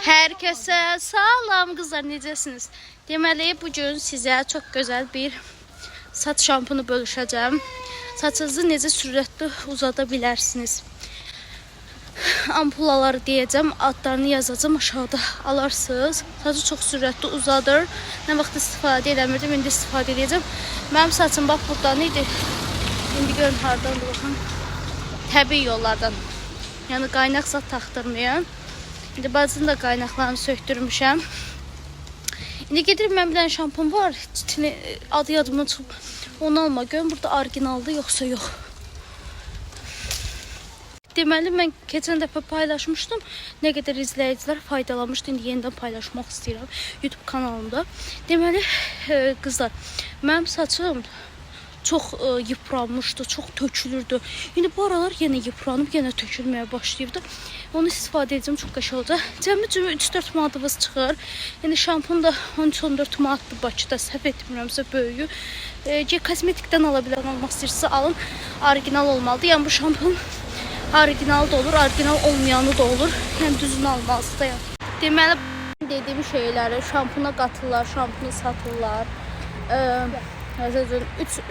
Hər kəsə salam qızlar, necəsiniz? Deməli, bugün sizə çox gözəl bir saç şampunu bölüşəcəm. Saçınızı necə sürətli uzada bilərsiniz? Ampulaları deyəcəm, adlarını yazacağım, aşağıda alarsınız. Saçı çox sürətli uzadır. Nə vaxt istifadə eləmirdim, indi istifadə edəcəm. Mənim saçım bax buradan idi. İndi görün hardan baxın. Təbii yollardan. Yəni qaynaq zat taxdırmayan. İndi bacının da qaynaqlarını söktürmüşəm. İndi gedirəm, mən bir dənə şampun var. Adı yadımdan çıxıb. Onu alma. Görün burada orijinaldır, yoxsa yox. Deməli, mən keçən dəfə paylaşmışdım. Nə qədər izləyicilər faydalanmışdı. İndi yenidən paylaşmaq istəyirəm YouTube kanalımda. Deməli, qızlar, mənim saçım çox yıpranmışdı, çox tökülürdü. İndi bu aralar yenə yıpranıb, yenə tökülməyə başlayıbdı. Onu istifadə edəcəm, çox qəşəng olacaq. Cəmi 3-4 manatımız çıxır. Yəni şampun da 13-14 manatdır Bakıda, səhv etmirəmsə böyüyü. Kosmetikdən ala bilən, almaq istəyirsə alın. Orijinal olmalıdır. Yəni bu şampun orijinal da olur, orijinal olmayanı da olur. Yəni düzünü almalısınız da. Yəni. Deməli, dediyim şeyləri şampuna qatırlar, şampunu satırlar.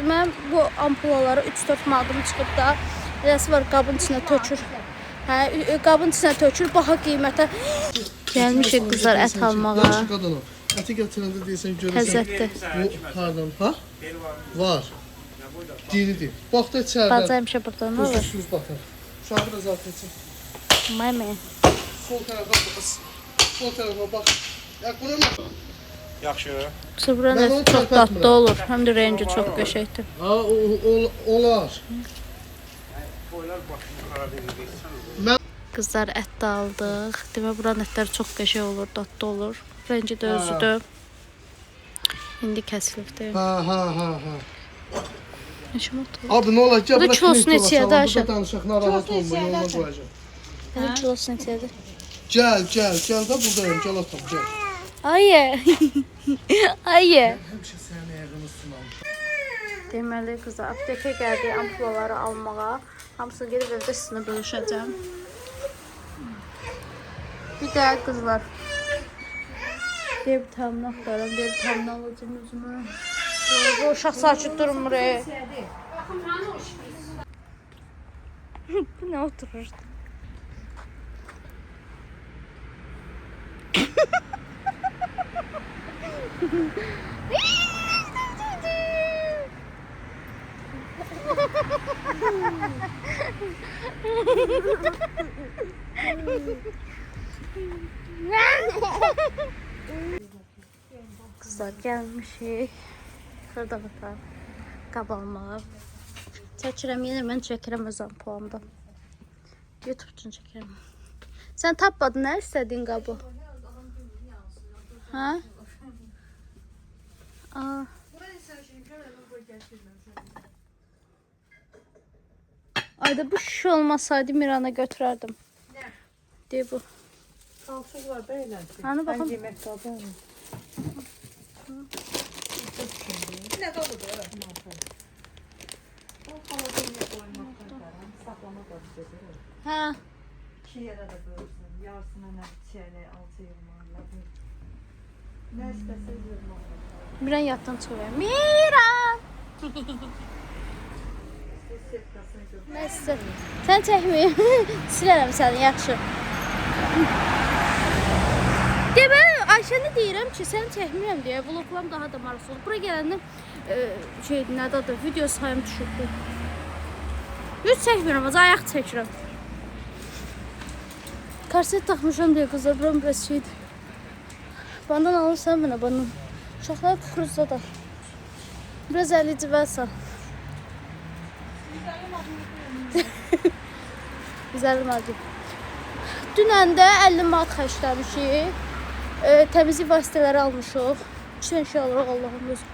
Mən bu ampulaları 3-4 manatım çıxıb da, eləsi var, qabın içinə tökür. Qabın içinə tökür, baha qiymətə. Gəlmişik qızlar ət almağa. Əti gətirəndə deyəsən görürsən. Təzətdir. Bu hardan? Ha? Var. Diridir. Bax da içərdən. Baca həmişə burada nə olur? Üstüz baxır. Uşağı biraz alt etsin. Məmə. Sol tərəfə bax. Sol tərəfə bax. Bura nə? Yaxşı. Buranın əti çox dadlı olur. Həm də rengi çox qəşəngdir. Olar. Qızlar ət də aldıq. Demə buranın ətləri çox qəşəng olur, dadlı olur. Rengi də özüdür. İndi kəsilibdir. Ha. Neçə manat olur? Abi nə olar? Gəl Bu da kilosu neçədir Ayşə? Burada danışaq, narahat olma, yoluna qoyacağım. Bu kilosu neçədir? Gəl də buradayım, gəl atam, gəl. Ayə. Ayə. Həmişə sənin ayağını sınam. Deməli qızlar, aptekə gəldik ampulaları almağa. Hamısını gedib evdə sizinlə bölüşəcəm. Bir də qızlar. Deyə bir təmin axtarım, deyə bir təmin alacağım özümə. Bu uşaq sakit durmur. Bu nə oturur? Kızlar gelmişik. Xırda batar. Qab almağa. Çəkirəm, yenə mən çəkirəm öz ampulamda. YouTube üçün çəkirəm. Sən tapmadın, nə istədin qabı? Ha? Aa. Ayda bu şiş olmasaydı Mirana götürərdim. Ne? De bu. Kalçuk var böyle. Hani bakalım. Ben yemek tadı. Ne kaldı? Evet. O kalıbı yine koymaktan falan saklamak var bize. Ha. 2 yere de bölürsün. Yarısına ne çeyrek, 6 yılma. Ne isteseniz yılma. Miran yatdan çıxıyor. Miran! Nəsə. Sən çəkməyim. Silərəm səni, yaxşı. Deməli, Ayşəni deyirəm ki, səni çəkmirəm deyə vloglam daha da maraqlı olur. Bura gələndə nədir adı, video sayım düşürdü. Heç çəkmirəm, ayaq çəkirəm. Korset taxmışam deyə qızlar, buram biraz şeydir. Bandan alırsan mənə, bandan. Uşaqlar kukuruzda da. Biraz əli civəlsən. Güzel madde. Dünən də 50 manat xərcləmişik. Təmizlik vasitələri almışıq. İçən şey alırıq Allah'ım özü.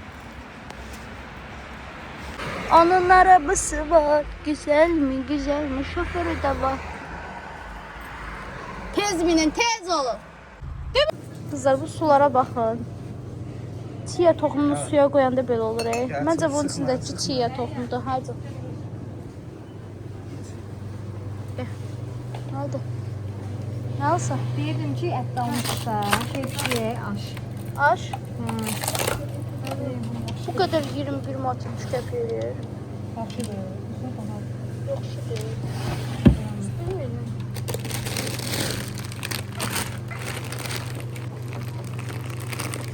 Onun arabası var. Güzel mi? Güzel mi? Şoförü de var. Tez binin, tez olun. Kızlar, bu sulara baxın. Çiğ toxumunu suya qoyanda belə olur. Məncə bunun içindəki çiğ toxumdur. Hadi. Hadi. Alsa. Deyirdim ki, ət almışsa, tepsiyə aş. Aş. Bu kadar 21 manat 3 qəpik verir. Yaxşıdır. Yaxşı deyil. Bilmiyorum.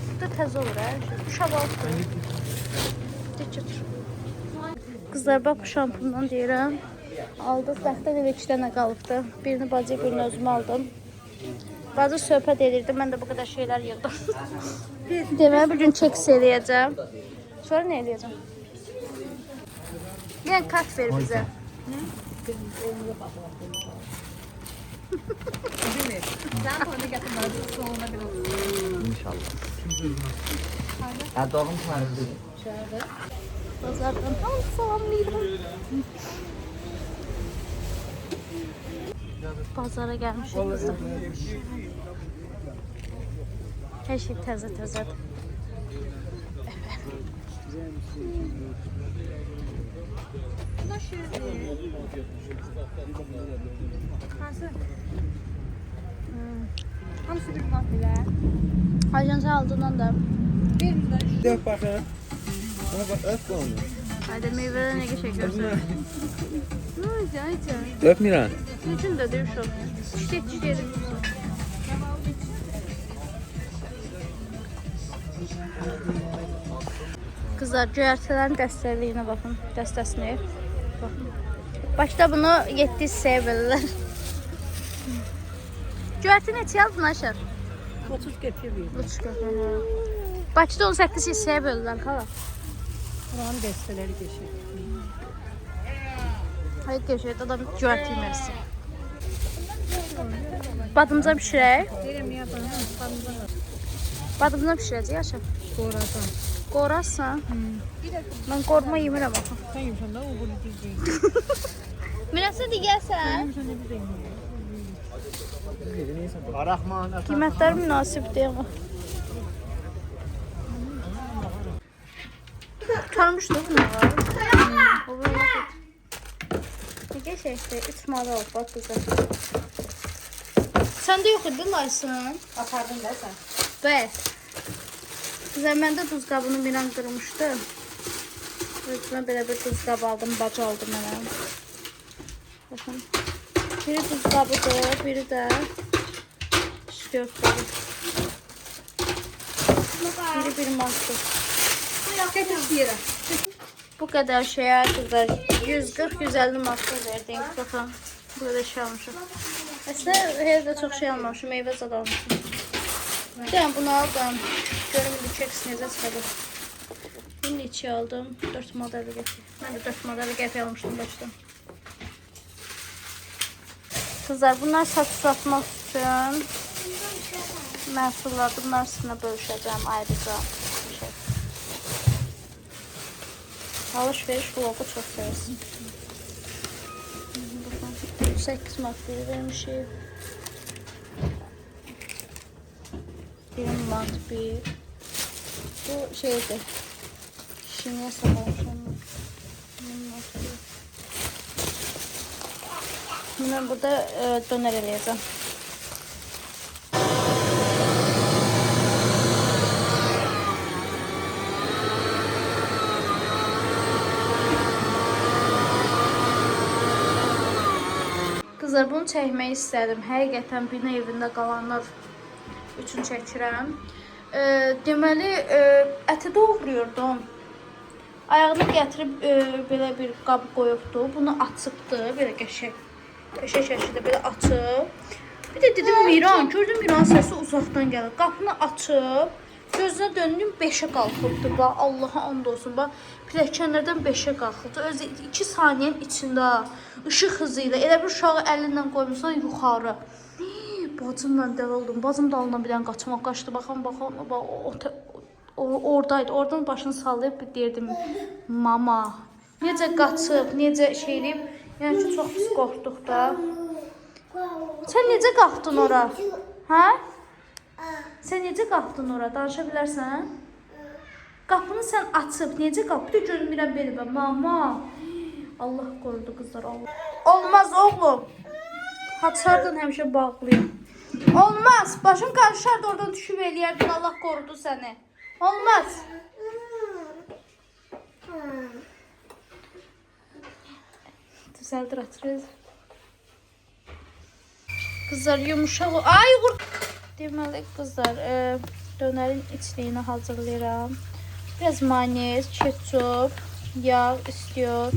Bu da təzə olur hər şey. Uşaq altı. Götür. Kızlar bak bu şampundan deyirəm. Aldıq. Dəxtdən evə 2 dənə qalıbdı. Birini bacıya, birini özümə aldım. Bacı söhbət edirdi. Mən də bu qədər şeylər yığdım. Deməli bugün çeks eləyəcəm. Sonra nə eləyəcəm? Yəni kart ver bizə. Demir. Sən onu gətirməlisən, sonuna bir olsun. İnşallah. Ya doğum tarihi. Pazardan tam salamlayıram. Pazara gəlmişik kızlar. Hər şey təzə-təzədir. Hansı? Hamısı bir mat ilə. Ajansı aldığından da. Dök bakın. Bana bak öp onu. Haydi meyvədən nə geçək görsən. Ayca. Dökmürəm. Üçün də deyir şu. Çiçək. Kızlar göyərtələrin dəstəliyinə baxın. Dəstəsini. Baxın. Başda bunu 7 hissəyə bölürlər. Göyərti neçə aldın Ayşər? 30 gətirir. 30 qəpik. Bakıda 18 hissəyə bölürlər xala. Buranın dəstələri geçir. Hayır geçiyor adam göyərti yeməsi. Badımcan pişirək. Deyirəm, niyə bana? Badımcan pişirəcək Ayşər. Qoradan. Qorarsan. Mən qorma yemirəm axı. Sən yemsən də o bunu deyəcək. Mirəsə digərsən. Sən nə biləyim. Arahman. Qiymətlər münasibdir amma. Tutarmışdı bunlar. Ne geçəkdir? 3 manat olub bax qızım. Səndə yox idi laysın. Apardın da sən. Bəs. Qızım məndə duz qabını Miran qırmışdı. Özümə belə bir duz qabı aldım, bacı aldı mənə. Baxın. Biri duz qabıdır, biri də şkörtdür. Biri bir manatdır. Gətir istəyirəm. Bu kadar şeye kızlar 140-150 manat verdim. Bakın burada şey almışım. Aslında evde çok şey almamışım. Meyve zad almışım. Yani bunu aldım. Görüm bir çeksin necə çıxadı. Bunun içi aldım. 4 modeli getir. Ben de 4 modeli getir almıştım başta. Kızlar bunlar satmak için məhsullar bunlar sizinlə bölüşəcəm ayrıca. Alışveriş vlogu çok seversin. 8 maddeyi vermişim. 1 manat bir. Bu şeydi. Şişiniye saklamışım. Ben burada döner eləyəcəm. Kızlar bunu çəkmək istədim. Həqiqətən bina evində qalanlar üçün çəkirəm. Deməli, əti doğruyordum. Ayağını gətirib belə bir qab qoyubdu. Bunu açıbdı, belə qəşəng şəkildə belə açıb. Bir də dedim Miran, gördüm Miran səsi uzaqdan gəlir. Qapını açıb, gözünə döndüm 5-ə qalxıbdı. Bax, Allaha and olsun. Bax, pilləkənlərdən 5-ə qalxıbdı. Özü 2 saniyənin içində ışıq hızı ilə elə bir uşağı əlindən qoymuşsan yuxarı. Bacımla dəli oldum. Bacım dalından bir dənə qaçmaq qaçdı. Baxın, oradaydı. Oradan başını sallayıb deyirdim, mama, necə qaçıb, necə şey eləyib. Yəni ki, çox pis qorxduq da. Sən necə qalxdın ora? Hə? Sən necə qalxdın ora? Danışa bilərsən? Qapını sən açıb, necə qapı? Bir də görünmürəm belə, mama. Allah qorudu qızlar, Allah. Olmaz oğlum. Haçardan həmişə bağlıyım. Olmaz. Başın qarışar da oradan düşüb eləyərdin. Allah qorudu səni. Olmaz. Düzəldir atırız. Kızlar yumuşaq. Ay qur. Deməli kızlar, dönərin içliyini hazırlayıram. Biraz mayonez, ketçup, yağ, istiyor.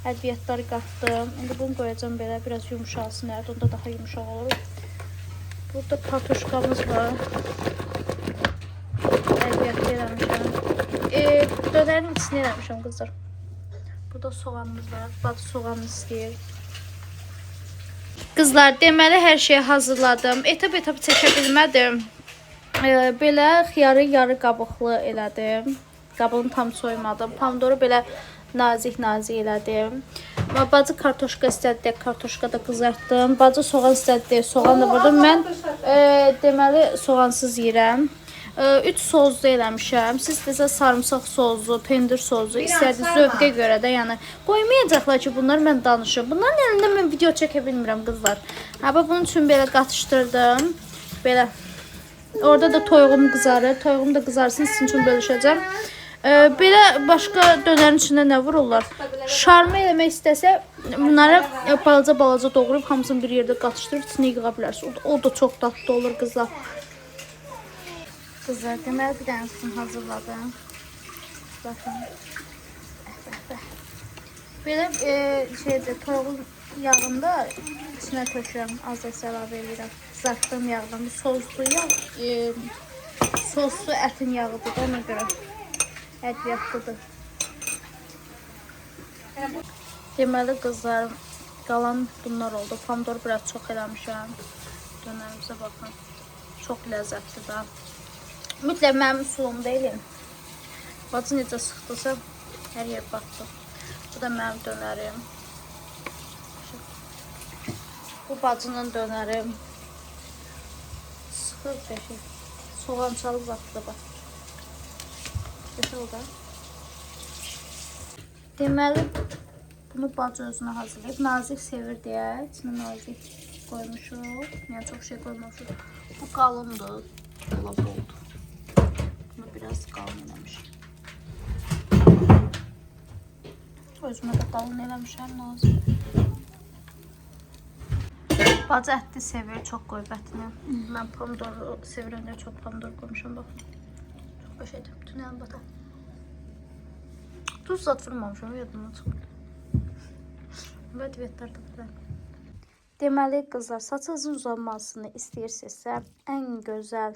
Ədviyyatları qatdım. İndi bunu qoyacağım belə, biraz yumuşalsın. Onda daha yumuşaq olur. Burada kartoşkamız var. Ədviyyatı eləmişəm. Dönərin içini eləmişəm kızlar. Burada soğanımız var. Bacı soğanı istəyir. Kızlar, deməli hər şeyi hazırladım. Etap çəkə bilmədim. Belə yarı qabıqlı elədim. Qabığını tam soymadım. Pomidoru belə nazik elədim. Bacı kartoşka istədi, kartoşka da qızartdım. Bacı soğan istədi, soğan da vurdum. Mən deməli soğansız yeyirəm. 3 sozlu eləmişəm. Siz desə sarımsaq sozlu, pendir sozlu istədiniz zövqə görə də, yəni qoymayacaqlar ki, bunlar mən danışım. Bunların yanında mən video çəkə bilmirəm qızlar. Bunun üçün belə qatışdırdım. Belə. Orada da toyuğum qızarır. Toyuğum da qızarsın, sizin üçün bölüşəcəm. Belə başqa dönərin içində nə vururlar? Şarmı eləmək istəsə, bunları balaca doğrayıb hamısını bir yerdə qatışdırıb içinə yığa bilərsiniz. O da çox dadlı olur qızlar. Kızlar, deməli bir dənə suyunu hazırladım. Baxın. Belə toyuğun yağında içinə tökürəm, az əlavə edirəm. Qızartdığım yağdan, bu soslu yağ, soslu ətin yağıdır da, ona görə ədviyyatlıdır. Deməli qızlar, qalan bunlar oldu. Pomidor biraz çox eləmişəm. Dönərimizə baxın. Çox ləzzətli da. Mütləq mənim üsulum deyilin. Bacı necə sıxdısa hər yer batdı. Bu da mənim dönərim. Bu bacının dönərim. Sıxır qəşəng. Soğançalı zatlı da bax. Qəşəng o da. Deməli bunu bacı özünə hazırlayıb. Nazik sevir deyə içinə nazik qoymuşuq. Yəni çox şey qoymuşuq. Bu qalındır. Dolab oldu. Bunu biraz qalın eləmişim. Özümə də qalın eləmişəm nazik. Bacı ətli sevir, çox qoyub ətini. Mən pomidoru sevirəm deyə çox pomidor qoymuşam, baxın. Çox qəşəngdir, bütün əlim batar. Tuz zat vurmamışam, yadımdan çıxır. Və divetlər də burada. Deməli qızlar, saçınızın uzanmasını istəyirsinizsə, ən gözəl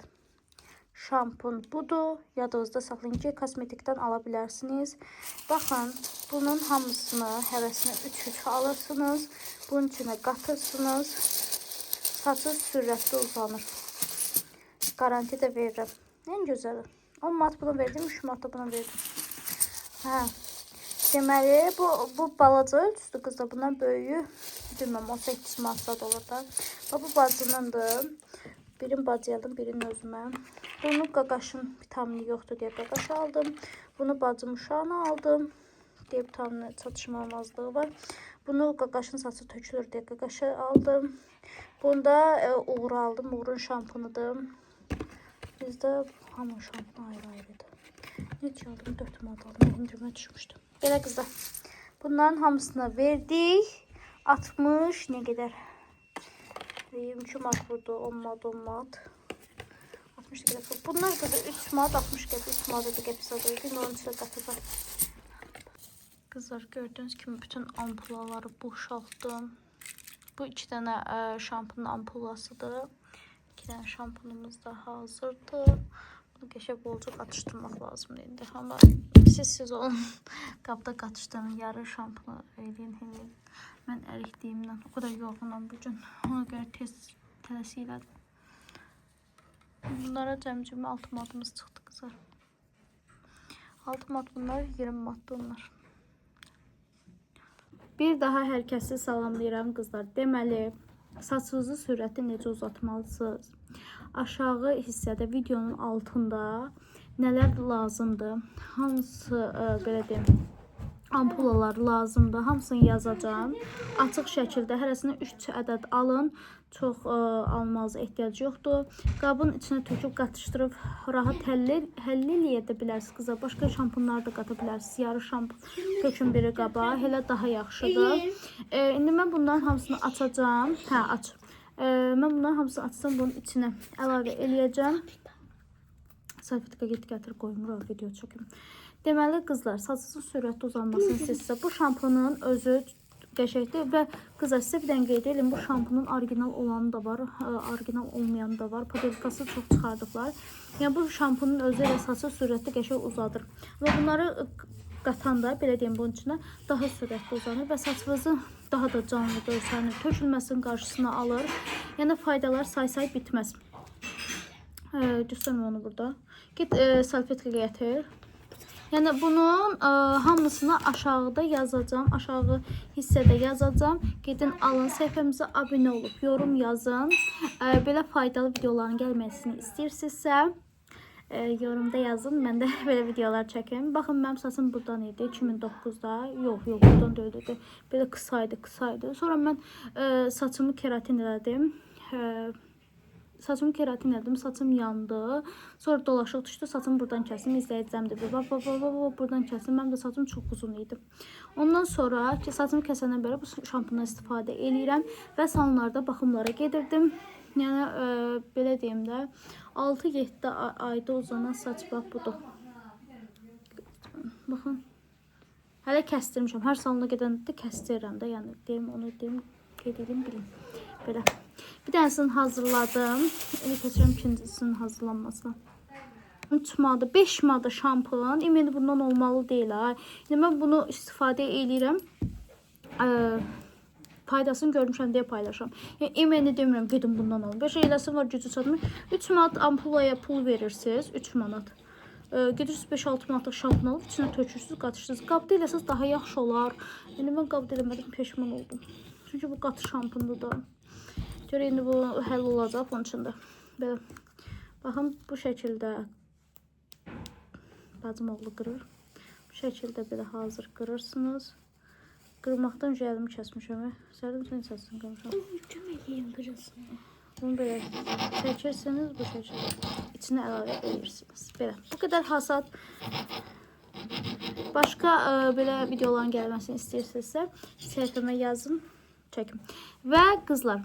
şampun budur. Yadınızda saxlayın ki, kosmetikdən ala bilərsiniz. Baxın, bunun hamısını, həvəsini 3 alırsınız. Bunun içine qatırsınız. Saçınız sürətli uzanır. Garanti də verirəm. En gözəli. 10 mat buna verdim, 3 mat da buna verdim. Deməli, bu balaca ölçüsü qızda, bundan böyüyü bilməm, 18 manat olur da. Bu bacınındır. Birini bacıya aldım, birini özümə. Bunu qaqaşın vitamini yoxdur deyə qaqaş aldım. Bunu bacım uşağına aldım. D vitamini çatışmamazlığı var. Bunu qaqaşın saçı tökülür deyə qaqaşı aldım. Bunda uğur aldım. Uğurun şampunudur. Bizdə hamı şampunu ayrı-ayrıdır. Necə aldım? 4 manat aldım. İndirmə düşmüşdüm. Belə qızlar. Bunların hamısını verdik. 60 ne qədər? 22 manat vurdu. 10 manat, 10 manat. 60 qədər. Bunlar da 3 manat, 60 qədər. 3 manat da epizodu idi. Onun içine qatacağım. Kızlar, gördüğünüz kimi bütün ampulaları boşalttım. Bu 2 tane şampunun ampulasıdır. 2 tane şampunumuz da hazırdır. Bunu qəşəng bolca qatışdırmaq lazımdır indi. Amma siz olun. Qabda qatışdırın, yarı şampunu eləyin. Mən ərikliyimdən o kadar yorğunam bugün. Ona görə tez tələsi elədim. Bunlara cəmcimə 6 manatımız çıxdı qızlar. 6 manat bunlar, 20 manat bunlar. Bir daha hər kəsi salamlayıram qızlar. Deməli, saçınızı sürətli necə uzatmalısınız? Aşağı hissədə videonun altında nələr lazımdır? Hansı belə deyim, ampulalar lazımdır. Hamısını yazacağım. Açıq şəkildə hərəsinə 3 ədəd alın. Çox almanıza ehtiyac yoxdur. Qabın içinə töküb qatışdırıb rahat həll eləyə bilərsiniz qızlar. Başqa şampunlar da qata bilərsiniz. Yarı şampun tökün biri qaba, elə daha yaxşıdır. İndi mən bunların hamısını açacağım. Hə, aç. Mən bunların hamısını açsam bunun içinə əlavə eləyəcəm. Salfetka gətir qoymuram, video çəkim. Deməli qızlar, saçınızın sürətli uzanmasını istəyirsinizsə, bu şampunun özü qəşəngdir və qızlar sizə bir dənə qeyd edim, bu şampunun orijinal olanı da var, orijinal olmayanı da var. Padelkası çox çıxardıblar. Yəni bu şampunun özü ilə saçı sürətli qəşəng uzadır. Və bunları qatanda, belə deyim, bunun içinə daha sürətli uzanır və saçınızı daha da canlı görsənir, tökülməsinin qarşısına alır. Yəni faydalar say bitməz. Göstərmə onu burada. Git salfetka gətir. Yəni bunun hamısını aşağıda yazacağım. Aşağı hissədə yazacağım. Gedin alın, səhifəmizə abunə olub yorum yazın. Belə faydalı videoların gəlməsini istəyirsinizsə yorumda yazın. Mən də belə videolar çəkim. Baxın mənim saçım buradan idi 2009-da. Yox, buradan deyildi. Belə qısaydı. Sonra mən saçımı keratin elədim. Saçım yandı. Sonra dolaşıq düşdü, saçımı buradan kəsim, izləyəcəmdir. Buradan kəsim, mənim də saçım çox uzun idi. Ondan sonra saçımı kəsəndən bəri bu şampundan istifadə eləyirəm və salonlarda baxımlara gedirdim. Yəni, belə deyim də, 6-7 ayda uzanan saç bax budur. Baxın, hələ kəstirmişəm. Hər salona gedəndə kəstirirəm də, yəni deyim, onu deyim, qeyd edeyim, bilin. Belə. Bir dənəsini hazırladım. Elə keçirəm ikincisinin hazırlanmasına. Tutmadı. 5 manata şampun. İmeni bundan olmalı deyil. İndi mən bunu istifadə edirəm. Faydasını görmüşəm deyə paylaşam. Yəni imeni demirəm, gedin bundan alın. 5 eləsi var, gücü çatmır. 3 manat ampulaya pul verirsiniz. 3 manat. Gedirsiniz 5-6 manatlıq şampun alıb, içinə tökürsünüz, qatışırsınız. Qabda eləsəz daha yaxşı olar. Yəni mən qabda eləmədim, peşman oldum. Çünki bu qatı şampundur da. Görə indi bu həll olacaq onun üçün də. Belə. Baxın, bu şəkildə bacım oğlu qırır. Bu şəkildə belə hazır qırırsınız. Qırmaqdan əlimi kəsmişəm. Sərdim sən səsin qırmışam. Kömək edin qırılsın. Bunu belə çəkirsiniz, bu şəkildə içinə əlavə edirsiniz. Belə. Bu qədər hasat. Başqa belə videoların gəlməsini istəyirsinizsə, səhifəmə yazın, çəkim. Və qızlar,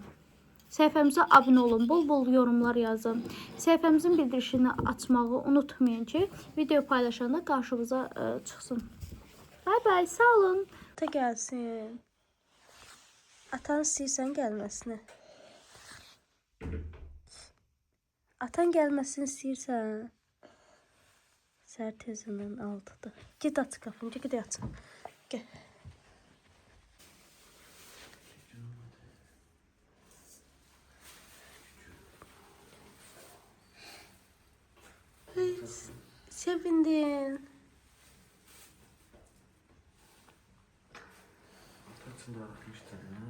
səhifəmizə abunə olun, bol yorumlar yazın. Səhifəmizin bildirişini açmağı unutmayın ki, video paylaşanda qarşımıza çıxsın. Bye, sağ olun. Ata gəlsin. Atan istəyirsən gəlməsini. Atan gəlməsini istəyirsən. Səhər tezindən 6-dır. Git aç qapını, git aç. Gəl. Sevindin. Kaçında atmıştın ya?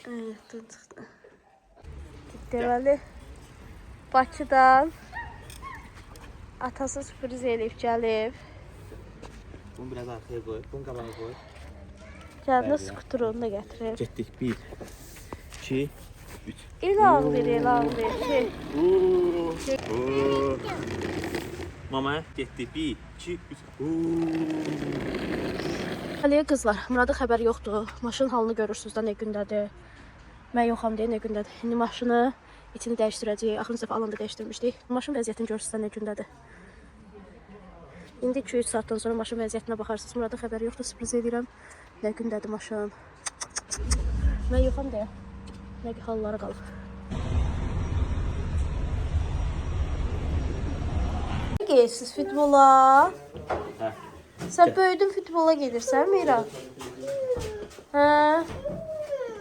Evet, çıxdı. Deməli, Bakıdan atası sürpriz eləyib gəlib. Bunu biraz arkaya koy, bunu qabağa koy. Gəldi skuterunu da gətirib. Getdik, 1, 2, 3. El ağlayır. Mama, getdik, 1, 2, 3. Aliyə qızlar, Murada xəbər yoxdur. Maşın halını görürsünüz də nə gündədir. Mən yoxam deyə nə gündədir. İndi maşını içini dəyişdirəcəyik. Axırıncı dəfə alanda dəyişdirmişdik. Maşın vəziyyətini görürsünüz də nə gündədir. İndi 2-3 saatdan sonra maşın vəziyyətinə baxarsınız. Murada xəbər yoxdur, sürpriz edirəm. Nə gündədir maşın. Mən yoxam deyə. Nə ki hallara qalıb. Geyirsiz futbola. Hə. Sən böyüdün futbola gedirsən, Mira? Hə?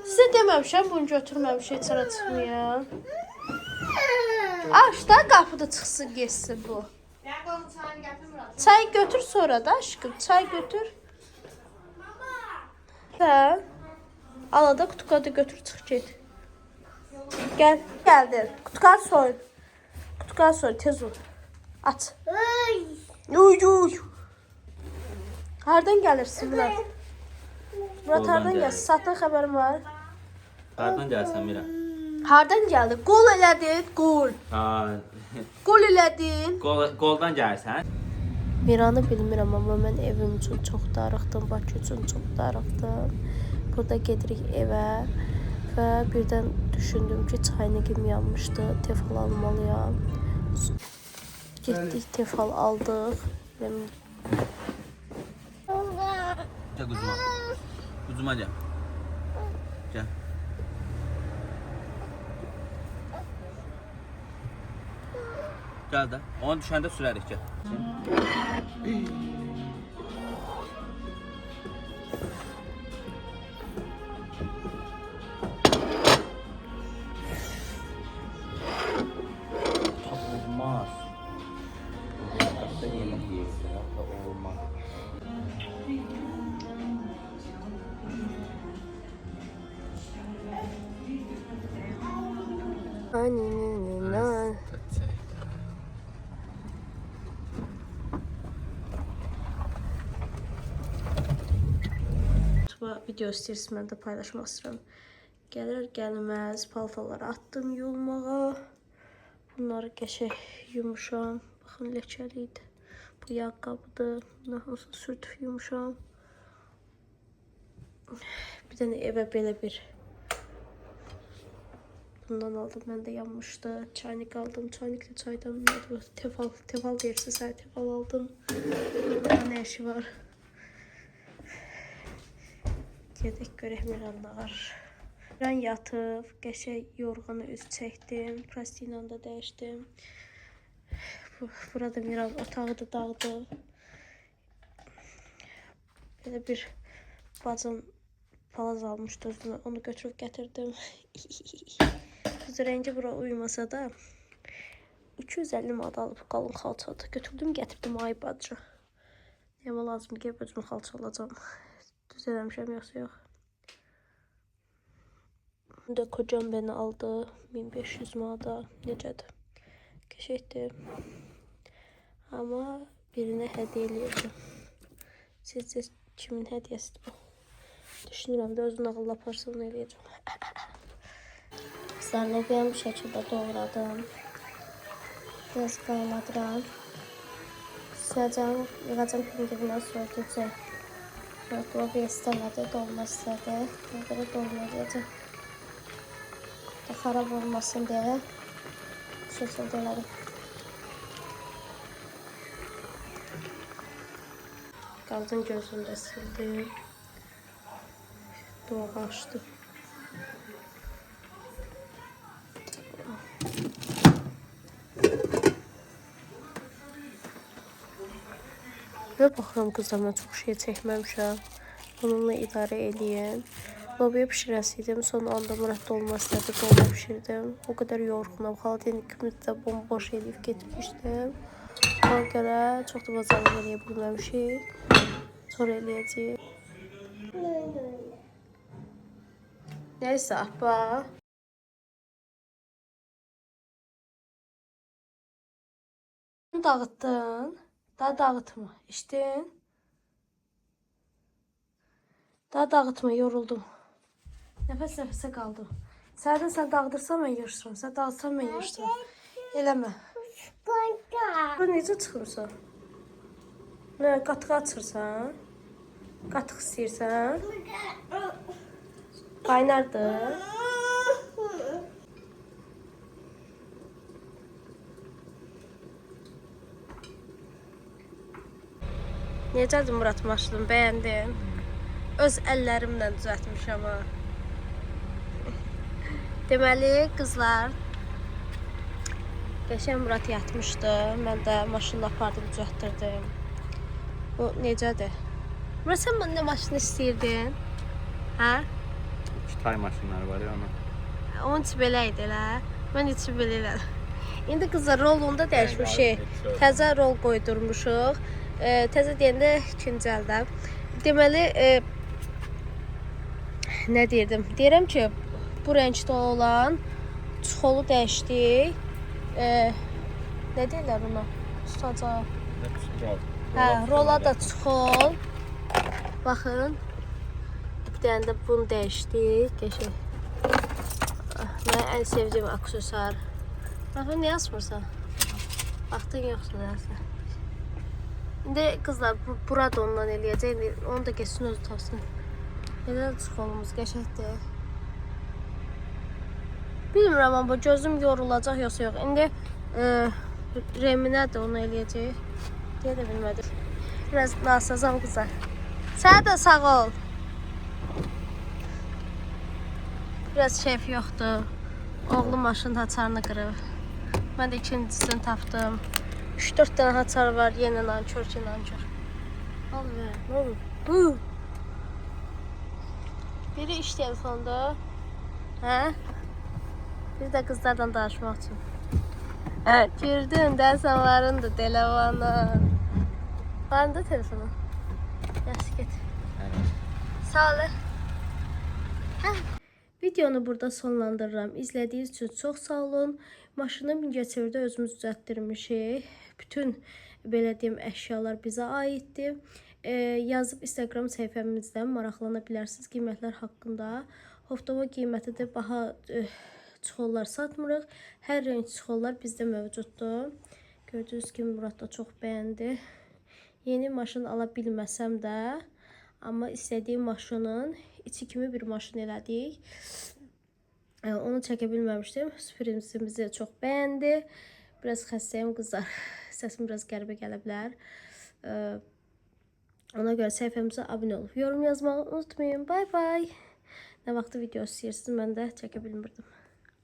Sizə deməmişəm, bunu götürməmişəm, çara çıxmayın. Aç da qapıda çıxsın, geçsin bu. Çay götür sonra da aşkım, çay götür. Hə? Al da kutuka da götür, çıx get. Gəldin. Kutuka soyun. Çıxar sonra tez ol. Aç. Uy. Hardan gəlirsən Murad? Murad hardan gəlirsən? Saatdan xəbərin var? Hardan gəlsən Mira? Hardan gəldi? Qol elədin, qol. Ha, Qol elədin. qoldan gəlsən? Miranı bilmirəm, amma mən evim üçün çox darıxdım, Bakı üçün çox darıxdım. Burada gedirik evə və birdən düşündüm ki, çayniqim yanmışdı, tefal almalıyam. Getdik, tefal aldıq. Gəl quzuma. Quzuma gəl. Gəl. Gəl də. Onu düşəndə sürərik gəl. Olmaz. Hatta yemek yiyirsin. Hatta olmaz. Video istəyirsiniz, mən də paylaşmaq istəyirəm. Gəlir gəlməz paltarları atdım yuyulmağa. Bunları qəşəng yumuşam. Baxın, ləkəli idi. Bu ayaqqabıdır. Bundan hansı sürtüb yumuşam. Bir dənə evə belə bir bundan aldım. Məndə yanmışdı. Çaynik aldım. Çayniklə çaydan tefal deyirsiz. Hər tefal aldım. Burada nə işi var? Gedək görək Miranlar. Miran yatıb, qəşəng yorğanı üz çəkdim. Plastiklə də dəyişdim. Burada Miran otağı da dağıdı. Belə bir bacım palaz almışdı özünə. Onu götürüb gətirdim. Düz rəngi bura uymasa da 250 manat alıb qalın xalçadı. Götürdüm, gətirdim ay bacı. Nəmə lazımdır ki, özümü xalça alacağım. Düz eləmişəm, yoxsa yox. Bunu da kocam beni aldı. 1500 manata. Necədir? Qəşəkdir. Amma birinə hədiyyə eləyəcəm. Sizcə kimin hədiyyəsidir bu? Düşünürəm də özün ağılla aparsa onu eləyəcəm. Sarılabiyan bu şəkildə doğradım. Biraz qaynadıram. Sıcağım, yığacam pingirindən soyuducu. Dolma istəmədi, dolma istədi. Ona görə dolma edəcəm. Xarab olmasın deyə bu şəkildə elədim. Qaldın gözümdə sildim. Doğru açdım. Və baxıram qızlar, mən çox şey çəkməmişəm. Bununla idarə edeyim. Lobiya pişirəsiydim. Son anda Murad dolma istədi, dolma pişirdim. O qədər yorğunam. Xaladenikimi də bomboş edib getmişdim. Ona görə çox da bazarlıq eləyə bilməmişik. Sonra eləyəcəyik. Neysə, ahba. Dağıtdın. Daha dağıtma. İçdin. Daha dağıtma, yoruldum. Nəfəs-nəfəsə qaldım. Sərdən sən dağıdırsan, mən yığışıram. Sən dağıtsan, mən yığışıram. Eləmə. Bu necə çıxırsan? Nə, qatıq açırsan? Qatıq istəyirsən? Qaynardır. Necədir Murad maşını, bəyəndin? Öz əllərimlə düzəltmişəm ha. Deməli, qızlar, qəşəng Murad yatmışdı. Mən də maşınla apardım, düzəltdirdim. Bu necədir? Murad, sən nə maşını istəyirdin? Hə? Tay maşınları var ya ona. Onun içi belə idi elə. Mən içi belə elədim. İndi qızlar, rolunda dəyişmişik. Təzə rol qoydurmuşuq. Təzə deyəndə ikinci əldə. Deməli, nə deyirdim? Deyirəm ki, bu rəngdə olan çuxolu dəyişdik. Nə deyirlər ona? Tutacaq. Rol. Hə, rola da çıxol. Baxın. Bir dənə də bunu dəyişdik. Qəşəng. Mənim ən sevdiyim aksesuar. Baxın, niyə açmırsan? Vaxtın yoxdur nəsə. İndi qızlar, bura da ondan eləyəcək. Onu da geçsin özü tapsın. Elə çıxolumuz qəşəkdir. Bilmirəm, amma gözüm yorulacaq yoxsa yox. İndi Reminə də onu eləyəcək. Deyə də bilmədim. Biraz nasazam qızlar. Sən də sağ ol. Biraz keyf yoxdur. Oğlum maşının haçarını qırıb. Mən də ikincisini tapdım. 3-4 dənə haçar var. Yenə nankör ki, nankör. Al ver, nə olur? Biri iş telefonda. Hə? Bir də qızlarla danışmaq üçün. Hə, girdin, dərsən varındır telefona. Varında telefonu. Yaxşı, get. Sağ ol. Hə. Videonu burada sonlandırıram. İzlədiyiniz üçün çox sağ olun. Maşını Mingəçevirdə özümüz düzəltdirmişik. Bütün belə deyim əşyalar bizə aiddir. Yazıb Instagram səhifəmizdən maraqlana bilərsiniz qiymətlər haqqında. Hoftova qiyməti də baha çuxollar satmırıq. Hər renk çuxollar bizdə mövcuddur. Gördüyünüz kimi Murad da çox bəyəndi. Yeni maşın ala bilməsəm də, amma istədiyim maşının içi kimi bir maşın elədik. Onu çəkə bilməmişdim. Sürprizimizi çox bəyəndi. Biraz xəstəyim qızlar. Səsim biraz qəribə gələ bilər. Ona görə səhifəmizə abunə olub yorum yazmağı unutmayın. Bye bye. Nə vaxtı video istəyirsiniz, mən də çəkə bilmirdim.